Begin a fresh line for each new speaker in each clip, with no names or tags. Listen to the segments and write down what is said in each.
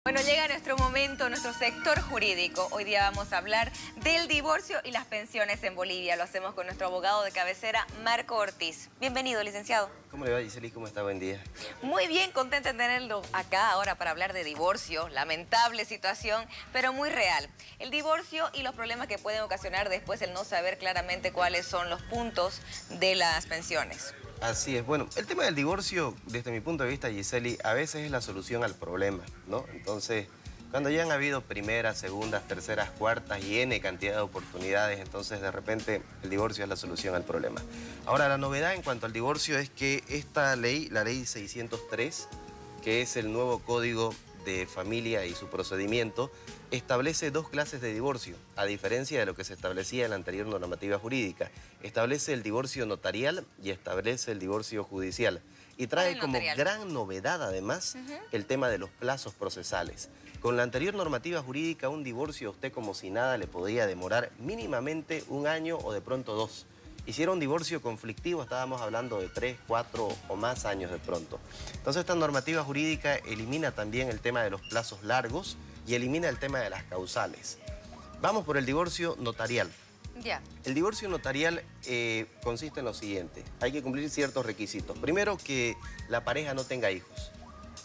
Bueno, llega nuestro momento, nuestro sector jurídico. Hoy día vamos a hablar del divorcio y las pensiones en Bolivia. Lo hacemos con nuestro abogado de cabecera, Marco Ortiz. Bienvenido, licenciado.
¿Cómo le va, Giseli? ¿Cómo está? Buen día.
Muy bien, contenta de tenerlo acá ahora para hablar de divorcio. Lamentable situación, pero muy real. El divorcio y los problemas que pueden ocasionar después el no saber claramente cuáles son los puntos de las pensiones.
Así es. Bueno, el tema del divorcio, desde mi punto de vista, Giseli, a veces es la solución al problema, ¿no? Entonces, cuando ya han habido primeras, segundas, terceras, cuartas y N cantidad de oportunidades, entonces de repente el divorcio es la solución al problema. Ahora, la novedad en cuanto al divorcio es que esta ley, la ley 603, que es el nuevo código de familia y su procedimiento, establece dos clases de divorcio, a diferencia de lo que se establecía en la anterior normativa jurídica. Establece el divorcio notarial y establece el divorcio judicial. Y trae como gran novedad, además, el tema de los plazos procesales. Con la anterior normativa jurídica, un divorcio a usted como si nada le podía demorar mínimamente 1 año o de pronto 2. Y si era un divorcio conflictivo, estábamos hablando de 3, 4 o más años de pronto. Entonces, esta normativa jurídica elimina también el tema de los plazos largos y elimina el tema de las causales. Vamos por el divorcio notarial.
Ya.
El divorcio notarial consiste en lo siguiente. Hay que cumplir ciertos requisitos. Primero, que la pareja no tenga hijos.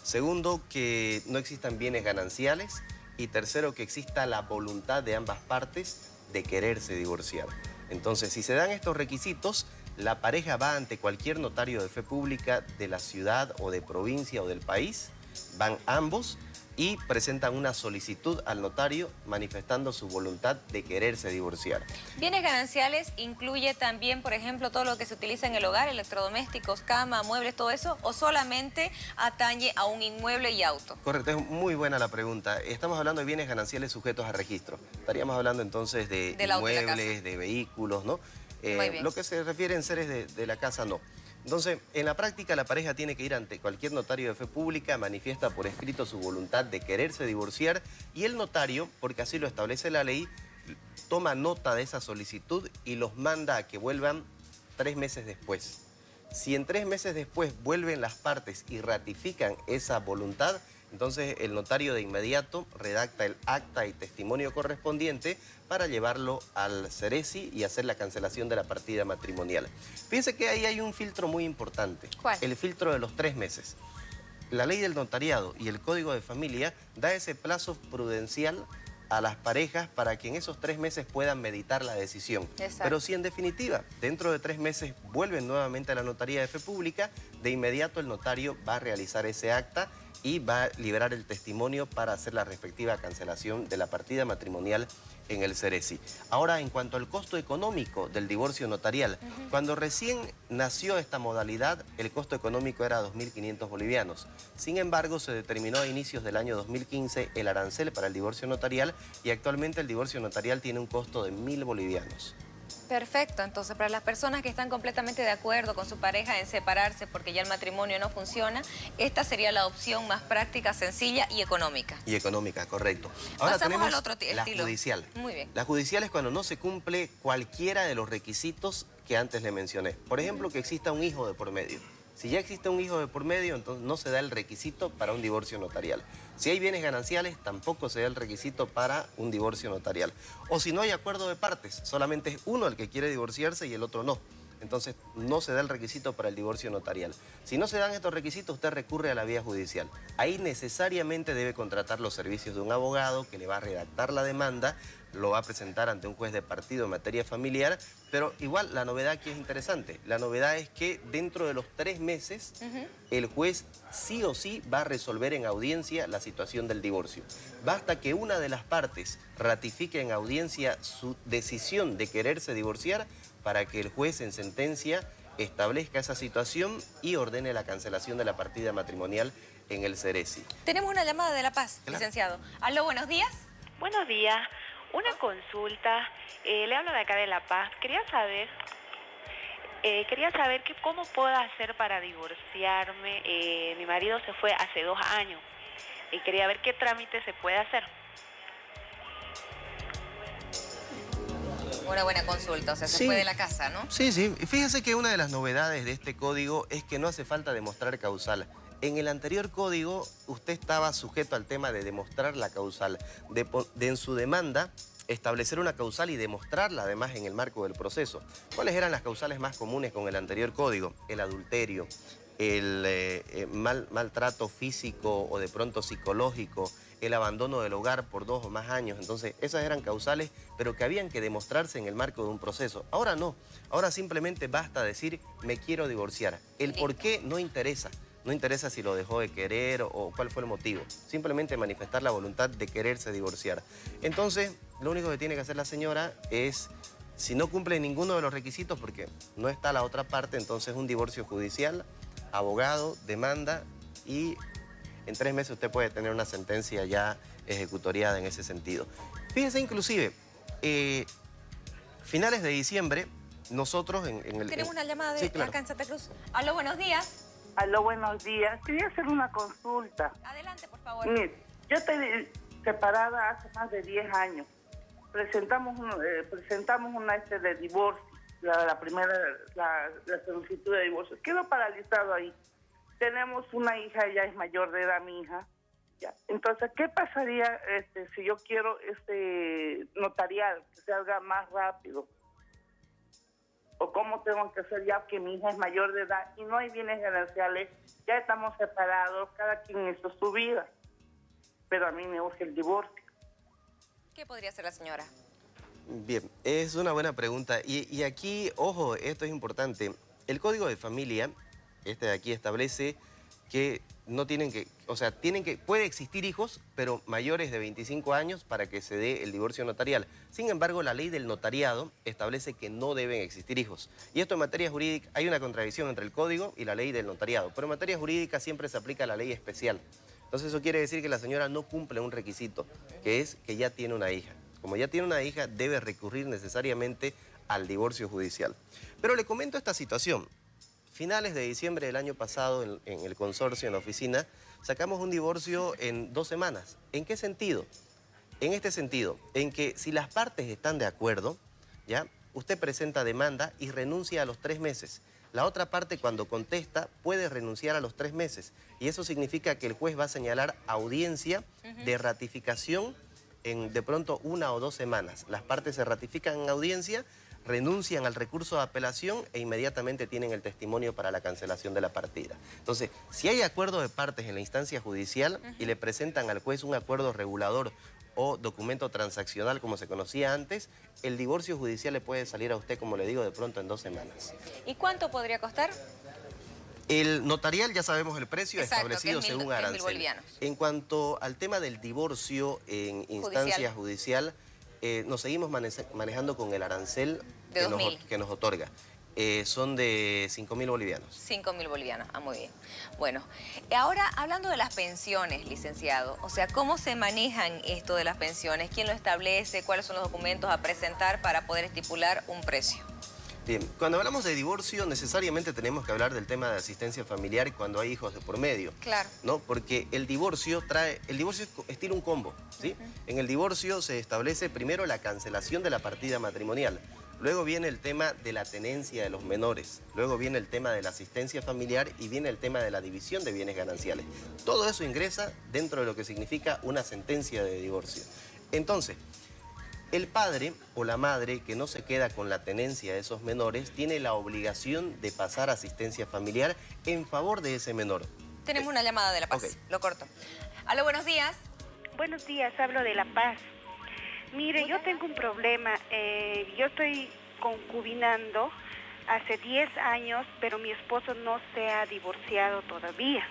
Segundo, que no existan bienes gananciales. Y tercero, que exista la voluntad de ambas partes de quererse divorciar. Entonces, si se dan estos requisitos, la pareja va ante cualquier notario de fe pública de la ciudad o de provincia o del país, van ambos y presentan una solicitud al notario manifestando su voluntad de quererse divorciar.
Bienes gananciales incluye también, por ejemplo, todo lo que se utiliza en el hogar, electrodomésticos, cama, muebles, todo eso, o solamente atañe a un inmueble y auto.
Correcto, es muy buena la pregunta. Estamos hablando de bienes gananciales sujetos a registro. Estaríamos hablando entonces de inmuebles, de vehículos, ¿no? Lo que se refiere en seres de la casa, no. Entonces, en la práctica, la pareja tiene que ir ante cualquier notario de fe pública, manifiesta por escrito su voluntad de quererse divorciar y el notario, porque así lo establece la ley, toma nota de esa solicitud y los manda a que vuelvan 3 meses después. Si en 3 meses después vuelven las partes y ratifican esa voluntad, entonces el notario de inmediato redacta el acta y testimonio correspondiente para llevarlo al Ceresi y hacer la cancelación de la partida matrimonial. Fíjense que ahí hay un filtro muy importante.
¿Cuál?
El filtro de los 3 meses. La ley del notariado y el Código de Familia da ese plazo prudencial a las parejas para que en esos 3 meses puedan meditar la decisión.
Exacto.
Pero si en definitiva, dentro de 3 meses vuelven nuevamente a la notaría de fe pública, de inmediato el notario va a realizar ese acta y va a liberar el testimonio para hacer la respectiva cancelación de la partida matrimonial en el Ceresi. Ahora, en cuanto al costo económico del divorcio notarial, cuando recién nació esta modalidad, el costo económico era 2.500 bolivianos. Sin embargo, se determinó a inicios del año 2015 el arancel para el divorcio notarial y actualmente el divorcio notarial tiene un costo de 1.000 bolivianos.
Perfecto, entonces para las personas que están completamente de acuerdo con su pareja en separarse porque ya el matrimonio no funciona, esta sería la opción más práctica, sencilla y económica.
Y económica, correcto. Ahora
pasamos
tenemos
al otro
la
estilo.
judicial.
Muy bien.
La judicial es cuando no se cumple cualquiera de los requisitos que antes le mencioné. Por ejemplo, que exista un hijo de por medio. Si ya existe un hijo de por medio, entonces no se da el requisito para un divorcio notarial. Si hay bienes gananciales, tampoco se da el requisito para un divorcio notarial. O si no hay acuerdo de partes, solamente es uno el que quiere divorciarse y el otro no. Entonces no se da el requisito para el divorcio notarial. Si no se dan estos requisitos, usted recurre a la vía judicial. Ahí necesariamente debe contratar los servicios de un abogado que le va a redactar la demanda, lo va a presentar ante un juez de partido en materia familiar, pero igual la novedad aquí es interesante. La novedad es que dentro de los 3 meses, el juez sí o sí va a resolver en audiencia la situación del divorcio. Basta que una de las partes ratifique en audiencia su decisión de quererse divorciar para que el juez en sentencia establezca esa situación y ordene la cancelación de la partida matrimonial en el Ceresi.
Tenemos una llamada de La Paz, licenciado. Aló, buenos días.
Buenos días. Una consulta. Le hablo de acá de La Paz. Quería saber cómo puedo hacer para divorciarme. Mi marido se fue hace 2 años y quería ver qué trámite se puede hacer.
Una buena consulta, o sea, se
Sí.
fue de la casa, ¿no?
Sí, sí. Fíjese que una de las novedades de este código es que no hace falta demostrar causal. En el anterior código, usted estaba sujeto al tema de demostrar la causal, de en su demanda establecer una causal y demostrarla además en el marco del proceso. ¿Cuáles eran las causales más comunes con el anterior código? El adulterio, el maltrato físico o de pronto psicológico, el abandono del hogar por 2 o más años. Entonces, esas eran causales, pero que habían que demostrarse en el marco de un proceso. Ahora no, ahora simplemente basta decir, me quiero divorciar. El por qué no interesa. No interesa si lo dejó de querer o cuál fue el motivo. Simplemente manifestar la voluntad de quererse divorciar. Entonces, lo único que tiene que hacer la señora es, si no cumple ninguno de los requisitos, porque no está la otra parte, entonces un divorcio judicial, abogado, demanda y en 3 meses usted puede tener una sentencia ya ejecutoriada en ese sentido. Fíjense inclusive, finales de diciembre, nosotros en el...
Tenemos una llamada de
sí, claro.
acá en Santa Cruz. Aló, buenos días.
Aló, buenos días. Quería hacer una consulta.
Adelante, por favor.
Mire, yo estoy separada hace más de 10 años. Presentamos una de divorcio, la solicitud de divorcio. Quedó paralizado ahí. Tenemos una hija, ya es mayor de edad mi hija. Ya. Entonces, ¿qué pasaría si yo quiero notarial, que se haga más rápido? ¿O cómo tengo que hacer ya que mi hija es mayor de edad y no hay bienes gananciales? Ya estamos separados, cada quien hizo su vida. Pero a mí me urge el divorcio.
¿Qué podría hacer la señora?
Bien, es una buena pregunta. Y aquí, ojo, esto es importante. El Código de Familia, este de aquí, establece que no tienen que, o sea, puede existir hijos, pero mayores de 25 años para que se dé el divorcio notarial. Sin embargo, la ley del notariado establece que no deben existir hijos. Y esto en materia jurídica, hay una contradicción entre el código y la ley del notariado, pero en materia jurídica siempre se aplica la ley especial. Entonces eso quiere decir que la señora no cumple un requisito, que es que ya tiene una hija. Como ya tiene una hija, debe recurrir necesariamente al divorcio judicial. Pero le comento esta situación. Finales de diciembre del año pasado, en el consorcio, en la oficina, sacamos un divorcio en 2 semanas. ¿En qué sentido? En este sentido, en que si las partes están de acuerdo, ¿ya? Usted presenta demanda y renuncia a los 3 meses. La otra parte, cuando contesta, puede renunciar a los 3 meses. Y eso significa que el juez va a señalar audiencia de ratificación en de pronto 1 o 2 semanas. Las partes se ratifican en audiencia, renuncian al recurso de apelación e inmediatamente tienen el testimonio para la cancelación de la partida. Entonces, si hay acuerdo de partes en la instancia judicial y le presentan al juez un acuerdo regulador o documento transaccional como se conocía antes, el divorcio judicial le puede salir a usted, como le digo, de pronto en 2 semanas.
¿Y cuánto podría costar?
El notarial ya sabemos el precio.
Exacto,
establecido
que es
según arancel.
1.000 bolivianos.
En cuanto al tema del divorcio en instancia judicial, nos seguimos manejando con el arancel
de
que nos otorga. Son de 5.000 bolivianos.
5.000 bolivianos, muy bien. Bueno, ahora hablando de las pensiones, licenciado, o sea, ¿cómo se manejan esto de las pensiones? ¿Quién lo establece? ¿Cuáles son los documentos a presentar para poder estipular un precio?
Bien, cuando hablamos de divorcio, necesariamente tenemos que hablar del tema de asistencia familiar cuando hay hijos de por medio.
Claro.
¿No? Porque el divorcio es estilo un combo, ¿sí? En el divorcio se establece primero la cancelación de la partida matrimonial. Luego viene el tema de la tenencia de los menores. Luego viene el tema de la asistencia familiar y viene el tema de la división de bienes gananciales. Todo eso ingresa dentro de lo que significa una sentencia de divorcio. Entonces, el padre o la madre que no se queda con la tenencia de esos menores tiene la obligación de pasar asistencia familiar en favor de ese menor.
Tenemos una llamada de La Paz, lo corto. Aló, buenos días.
Buenos días, hablo de La Paz. Mire, yo tengo un problema. Yo estoy concubinando hace 10 años, pero mi esposo no se ha divorciado todavía.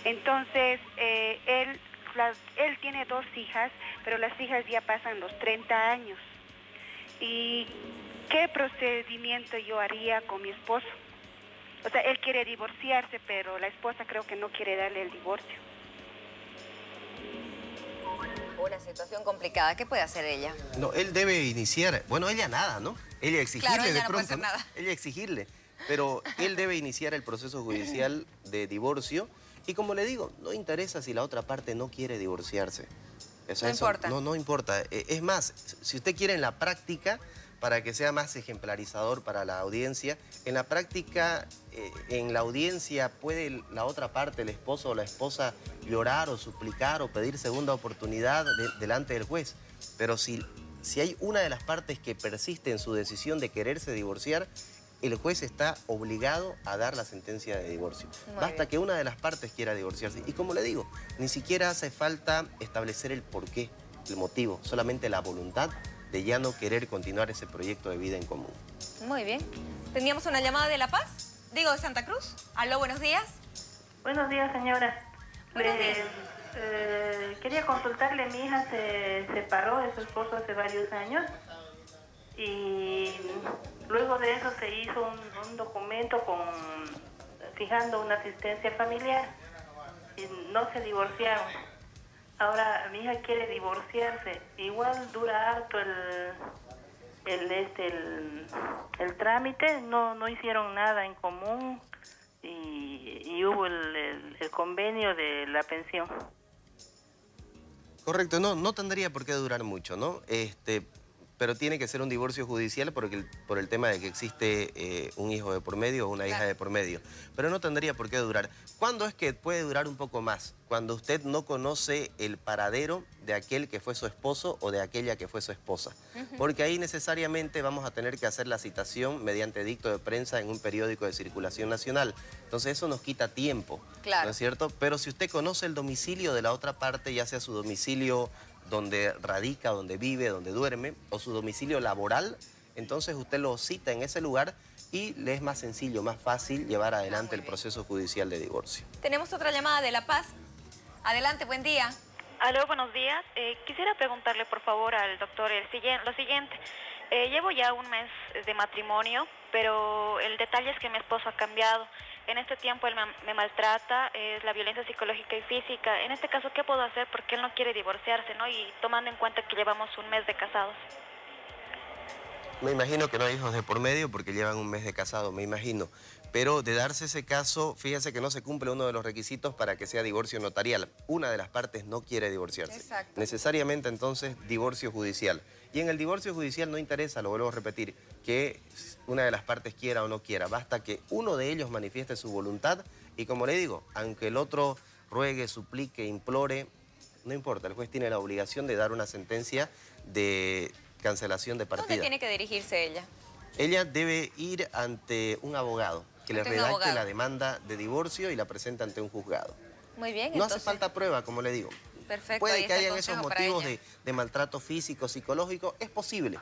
Entonces, él tiene 2 hijas, pero las hijas ya pasan los 30 años. ¿Y qué procedimiento yo haría con mi esposo? O sea, él quiere divorciarse, pero la esposa creo que no quiere darle el divorcio.
Una situación complicada. ¿Qué puede hacer ella?
No, él debe iniciar, bueno, ella nada, ¿no? Ella exigirle,
claro, ella
de
no
pronto,
puede hacer nada.
Ella exigirle, pero él debe iniciar el proceso judicial de divorcio y como le digo, no interesa si la otra parte no quiere divorciarse. O sea,
no importa.
No importa. Es más, si usted quiere en la práctica, para que sea más ejemplarizador para la audiencia. En la práctica, en la audiencia puede la otra parte, el esposo o la esposa, llorar o suplicar o pedir segunda oportunidad delante del juez. Pero si hay una de las partes que persiste en su decisión de quererse divorciar, el juez está obligado a dar la sentencia de divorcio. Basta que una de las partes quiera divorciarse. Y como le digo, ni siquiera hace falta establecer el porqué, el motivo, solamente la voluntad de ya no querer continuar ese proyecto de vida en común.
Muy bien. ¿Teníamos una llamada de La Paz? Digo, de Santa Cruz. Aló, buenos días.
Buenos días, señora.
Buenos días.
Quería consultarle, mi hija se separó de su esposo hace varios años y luego de eso se hizo un documento fijando una asistencia familiar y no se divorciaron. Ahora mi hija quiere divorciarse. Igual dura harto el trámite, no hicieron nada en común y hubo el convenio de la pensión.
Correcto, no tendría por qué durar mucho, ¿no? Pero tiene que ser un divorcio judicial por el tema de que existe un hijo de por medio o una hija de por medio. Pero no tendría por qué durar. ¿Cuándo es que puede durar un poco más? Cuando usted no conoce el paradero de aquel que fue su esposo o de aquella que fue su esposa. Porque ahí necesariamente vamos a tener que hacer la citación mediante dicto de prensa en un periódico de circulación nacional. Entonces eso nos quita tiempo, ¿no es cierto? Pero si usted conoce el domicilio de la otra parte, ya sea su domicilio donde radica, donde vive, donde duerme, o su domicilio laboral, entonces usted lo cita en ese lugar y le es más sencillo, más fácil llevar adelante el proceso judicial de divorcio.
Tenemos otra llamada de La Paz. Adelante, buen día.
Aló, buenos días. Quisiera preguntarle, por favor, al doctor lo siguiente. Llevo ya un mes de matrimonio, pero el detalle es que mi esposo ha cambiado. En este tiempo él me maltrata, es la violencia psicológica y física. En este caso, ¿qué puedo hacer? Porque él no quiere divorciarse, ¿no? Y tomando en cuenta que llevamos un mes de casados.
Me imagino que no hay hijos de por medio porque llevan un mes de casado, me imagino. Pero de darse ese caso, fíjese que no se cumple uno de los requisitos para que sea divorcio notarial. Una de las partes no quiere divorciarse.
Exacto.
Necesariamente, entonces, divorcio judicial. Y en el divorcio judicial no interesa, lo vuelvo a repetir, que una de las partes quiera o no quiera. Basta que uno de ellos manifieste su voluntad y, como le digo, aunque el otro ruegue, suplique, implore, no importa. El juez tiene la obligación de dar una sentencia de cancelación de partida.
¿Dónde tiene que dirigirse ella?
Ella debe ir ante un abogado que le redacte
abogado.
la demanda de divorcio y la presente ante un juzgado.
Muy bien,
No
entonces,
hace falta prueba, como le digo.
Perfecto,
Puede
ahí
que
está el
hayan esos
consejo para
motivos
ella.
de maltrato físico, psicológico, es posible.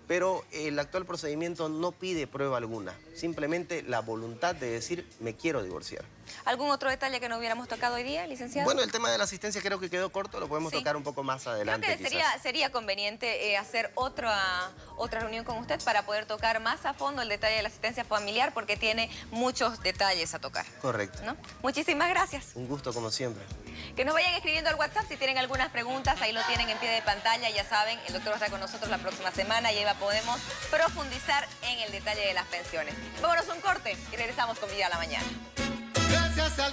Pero el actual procedimiento no pide prueba alguna. Simplemente la voluntad de decir, me quiero divorciar.
¿Algún otro detalle que no hubiéramos tocado hoy día, licenciado?
Bueno, el tema de la asistencia creo que quedó corto, lo podemos tocar un poco más adelante.
Creo que sería conveniente hacer otra reunión con usted para poder tocar más a fondo el detalle de la asistencia familiar porque tiene muchos detalles a tocar.
Correcto.
¿No? Muchísimas gracias.
Un gusto como siempre.
Que nos vayan escribiendo al WhatsApp si tienen algunas preguntas, ahí lo tienen en pie de pantalla, ya saben, el doctor va a estar con nosotros la próxima semana y ahí podemos profundizar en el detalle de las pensiones. Vámonos a un corte y regresamos con Vida a la Mañana.
Gracias al